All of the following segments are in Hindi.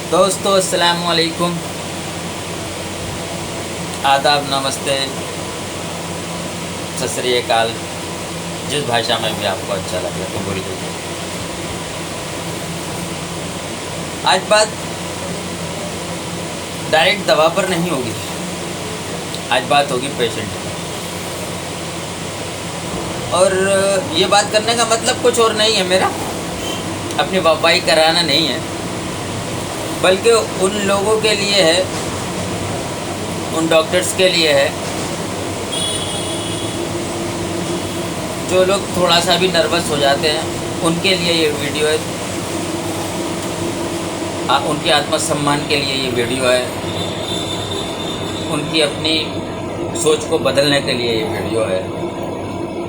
दोस्तों अस्सलाम वालेकुम, आदाब, नमस्ते, सत श्री अकाल। जिस भाषा में भी आपको अच्छा लगे तो बोलिए। आज बात डायरेक्ट दवा पर नहीं होगी, आज बात होगी पेशेंट की। और ये बात करने का मतलब कुछ और नहीं है, मेरा अपनी वाहवाही कराना नहीं है, बल्कि उन लोगों के लिए है, उन डॉक्टर्स के लिए है जो लोग थोड़ा सा भी नर्वस हो जाते हैं, उनके लिए ये वीडियो है। उनके आत्मसम्मान के लिए ये वीडियो है, उनकी अपनी सोच को बदलने के लिए ये वीडियो है,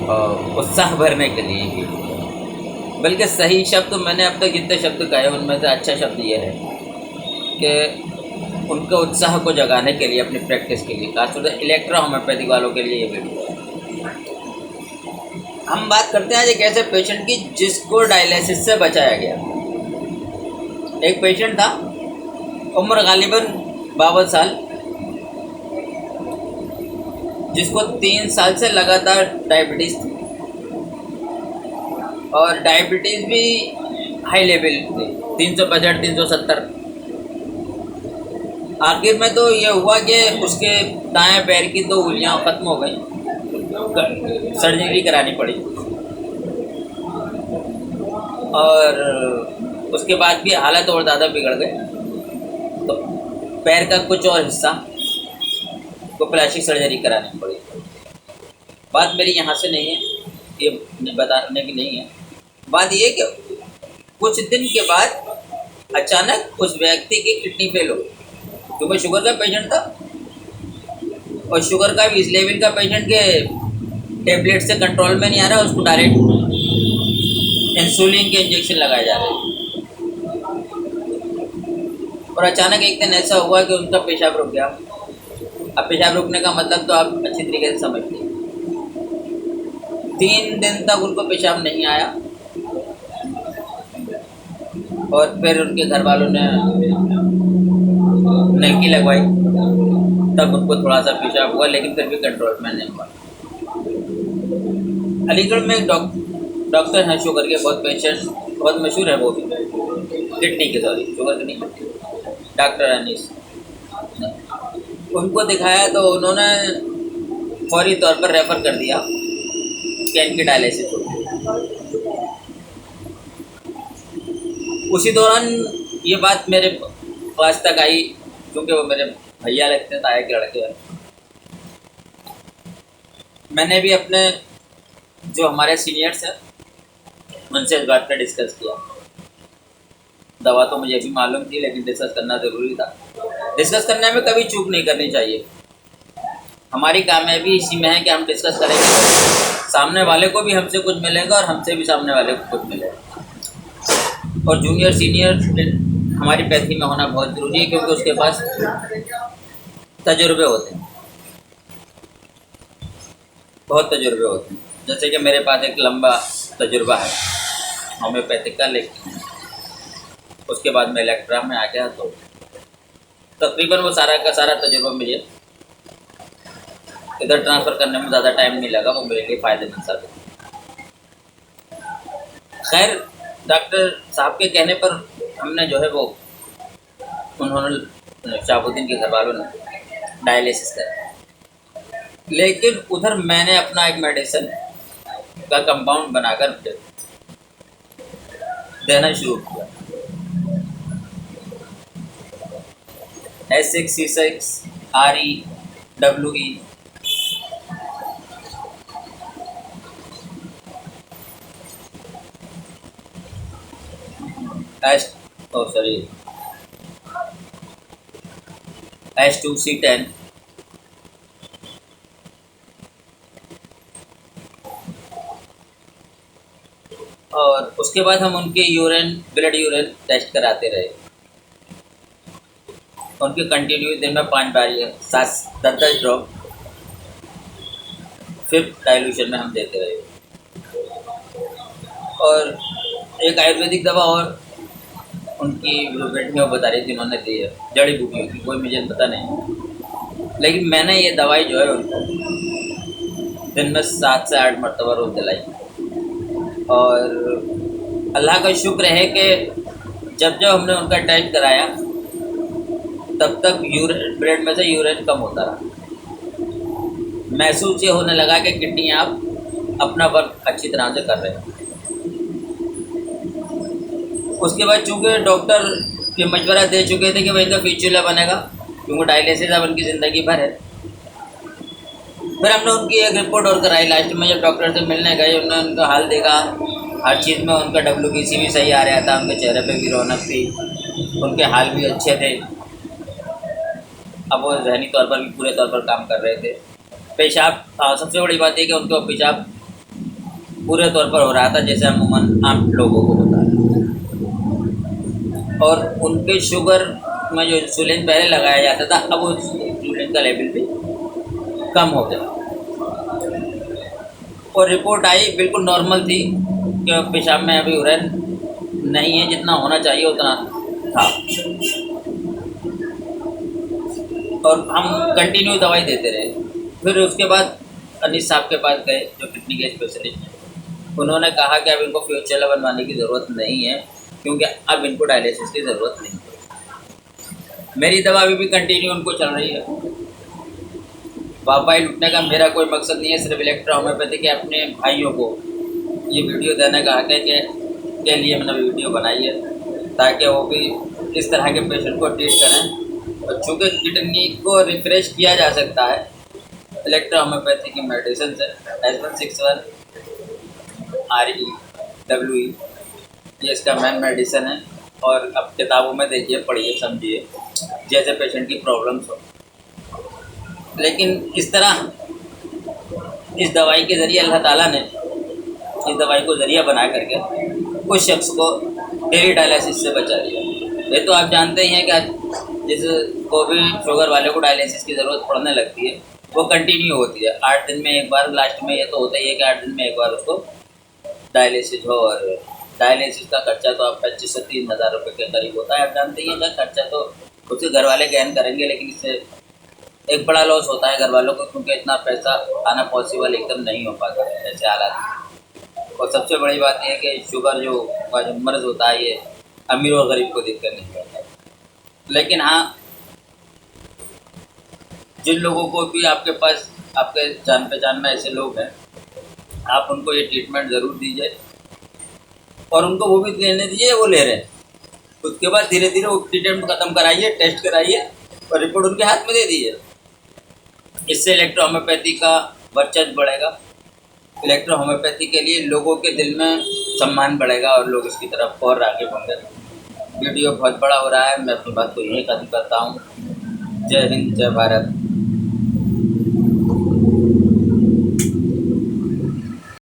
और उत्साह भरने के लिए ये वीडियो है। बल्कि सही शब्द मैंने अब तक जितने शब्द कहे उनमें से अच्छा शब्द ये है कि उनके उत्साह को जगाने के लिए, अपनी प्रैक्टिस के लिए, खासतौर से इलेक्ट्रो होम्योपैथिक वालों के लिए ये वीडियो है। हम बात करते हैं आज एक ऐसे पेशेंट की जिसको डायलिसिस से बचाया गया। एक पेशेंट था, उम्र गालिबन 52 साल, जिसको 3 साल से लगातार डायबिटीज़ थी, और डायबिटीज़ भी हाई लेवल थी, 365 370। आखिर में तो ये हुआ कि उसके दाएं पैर की 2 उंगलियां ख़त्म हो गई, सर्जरी करानी पड़ी, और उसके बाद भी हालत और ज़्यादा बिगड़ गई। तो पैर का कुछ और हिस्सा को प्लास्टिक सर्जरी करानी पड़ी। बात मेरी यहाँ से नहीं है, ये बताने की नहीं है। बात ये कि कुछ दिन के बाद अचानक उस व्यक्ति की किडनी फेल हो गई, क्योंकि शुगर का पेशेंट था, और शुगर का भी इस लेवल का पेशेंट के टेबलेट से कंट्रोल में नहीं आ रहा, उसको डायरेक्ट इंसुलिन के इंजेक्शन लगाए जा रहे हैं। और अचानक एक दिन ऐसा हुआ कि उनका पेशाब रुक गया। अब पेशाब रुकने का मतलब तो आप अच्छी तरीके से समझते हैं। 3 दिन तक उनको पेशाब नहीं आया, और फिर उनके घर वालों ने नलकी लगवाई, तब उनको थोड़ा सा पेशाब हुआ, लेकिन फिर भी कंट्रोल में नहीं हुआ। अलीगढ़ में एक डॉक्टर हैं शुगर के, बहुत पेशेंट, बहुत मशहूर है वो भी, किडनी के, सॉरी शुगर के नहीं, डॉक्टर अनीस। उनको दिखाया तो उन्होंने फौरी तौर पर रेफ़र कर दिया कि इनकी डायलिसिस हो। उसी दौरान ये बात मेरे पास तक आई, क्योंकि वो मेरे भैया लगते हैं, ताया के लड़के हैं। मैंने भी अपने जो हमारे सीनियर्स हैं उनसे इस बात पर डिस्कस किया। दवा तो मुझे भी मालूम थी, लेकिन डिस्कस करना ज़रूरी था। डिस्कस करने में कभी चूक नहीं करनी चाहिए। हमारी कामयाबी इसी में है कि हम डिस्कस करेंगे, सामने वाले को भी हमसे कुछ मिलेगा और हमसे भी सामने वाले को कुछ मिलेगा। और जूनियर सीनियर हमारी पैथी में होना बहुत ज़रूरी है, क्योंकि उसके पास तजुर्बे होते हैं, बहुत तजुर्बे होते हैं। जैसे कि मेरे पास एक लंबा तजुर्बा है होम्योपैथिक का, लेकिन उसके बाद मैं इलेक्ट्रा में आ गया, तो तकरीबन वो सारा का सारा तजुर्बा मुझे इधर ट्रांसफ़र करने में ज़्यादा टाइम नहीं लगा, वो मेरे लिए फ़ायदेमंद साबित। खैर, डॉक्टर साहब के कहने पर हमने जो है वो, उन्होंने शहाबुद्दीन के घर वालों ने डायलिसिस करा, लेकिन उधर मैंने अपना एक मेडिसिन का कंपाउंड बनाकर देना शुरू किया। S6C6REWE, S2C10, और उसके बाद हम उनके ब्लड यूरिन टेस्ट कराते रहे। उनके कंटिन्यू दिन में 5 बार, 7-10 ड्रॉप 5th डाइल्यूशन में हम देते रहे। और एक आयुर्वेदिक दवा और उनकी जो बेटी वो बता रही थी उन्होंने दी है, जड़ी बूटी की, कोई मुझे पता नहीं। लेकिन मैंने ये दवाई जो है उनको दिन में 7 से 8 मरतबा रोज़ दिलाई। और अल्लाह का शुक्र है कि जब जब हमने उनका टेस्ट कराया तब तक यूरिन, ब्लड में से यूरिन कम होता रहा। महसूस ये होने लगा कि किडनी आप अपना वर्क अच्छी तरह से कर रहे हैं। उसके बाद चूँकि डॉक्टर के मशवरा दे चुके थे कि भाई इनका फिस्टुला बनेगा, क्योंकि डायलिसिस अब उनकी ज़िंदगी भर है। फिर हमने उनकी एक रिपोर्ट और कराई। लास्ट में जब डॉक्टर से मिलने गए, उन्होंने उनका हाल देखा, हर चीज़ में उनका WBC भी सही आ रहा था, उनके चेहरे पे भी रौनक थी, उनके हाल भी अच्छे थे। अब वो ज़हनी तौर पर भी पूरे तौर पर काम कर रहे थे। पेशाब, सबसे बड़ी बात यह कि उनको पेशाब पूरे तौर पर हो रहा था जैसे अमूमन आम लोगों को होता है। और उनके शुगर में जो इंसुलिन पहले लगाया जाता था, अब उस इंसुलिन का लेवल भी कम हो गया। और रिपोर्ट आई बिल्कुल नॉर्मल थी कि पेशाब में अभी यूरिन नहीं है, जितना होना चाहिए उतना था। और हम कंटिन्यू दवाई देते रहे। फिर उसके बाद अनीस साहब के पास गए जो किडनी के स्पेशलिस्ट हैं। उन्होंने कहा कि अब इनको फ्यूचर बनवाने की ज़रूरत नहीं है, क्योंकि अब इनको डायलिसिस की ज़रूरत नहीं है। मेरी दवा अभी भी कंटिन्यू उनको चल रही है। वाहवाही लुटने का मेरा कोई मकसद नहीं है, सिर्फ इलेक्ट्रो होम्योपैथी के अपने भाइयों को ये वीडियो देने का हक है के लिए मैंने वीडियो बनाई है, ताकि वो भी इस तरह के पेशेंट को ट्रीट करें। और चूँकि किडनी को रिफ्रेश किया जा सकता है इलेक्ट्रो होम्योपैथी की मेडिसिन से, S161 REWE ये इसका मेन मेडिसिन है। और अब किताबों में देखिए, पढ़िए, समझिए, जैसे पेशेंट की प्रॉब्लम्स हो। लेकिन इस तरह इस दवाई के ज़रिए अल्लाह ताला ने इस दवाई को ज़रिया बना करके उस शख्स को डेली डायलिसिस से बचा लिया। ये तो आप जानते ही हैं कि जिस को भी शुगर वाले को डायलिसिस की ज़रूरत पड़ने लगती है वो कंटिन्यू होती है। 8 दिन में एक बार, लास्ट में ये तो होता ही है कि 8 दिन में एक बार उसको डायलिसिस हो। और डायलिसिस का खर्चा तो आप 25 से 3000 रुपये के करीब होता है। आप जानते ही हैं कि खर्चा तो उसके घर वाले गहन करेंगे, लेकिन इससे एक बड़ा लॉस होता है घर वालों को, क्योंकि इतना पैसा आना पॉसिबल एकदम नहीं हो पाता है ऐसे हालात। और सबसे बड़ी बात यह है कि शुगर जो मर्ज़ होता है ये अमीर और गरीब को देखकर नहीं होता है। लेकिन हाँ, जिन लोगों को भी आपके पास, आपके जान पहचान में ऐसे लोग हैं, आप उनको ये ट्रीटमेंट ज़रूर दीजिए और उनको वो भी लेने दीजिए वो ले रहे हैं। उसके बाद धीरे धीरे वो ट्रीटमेंट ख़त्म कराइए, टेस्ट कराइए और रिपोर्ट उनके हाथ में दे दीजिए। इससे इलेक्ट्रो होम्योपैथी का वर्चस्व बढ़ेगा। इलेक्ट्रो होम्योपैथी के लिए लोगों के दिल में सम्मान बढ़ेगा और लोग इसकी तरफ और आगे बढ़ेंगे। वीडियो बहुत बड़ा हो रहा है, मैं अपनी बात को यहीं ख़त्म करता हूँ। जय हिंद, जय भारत।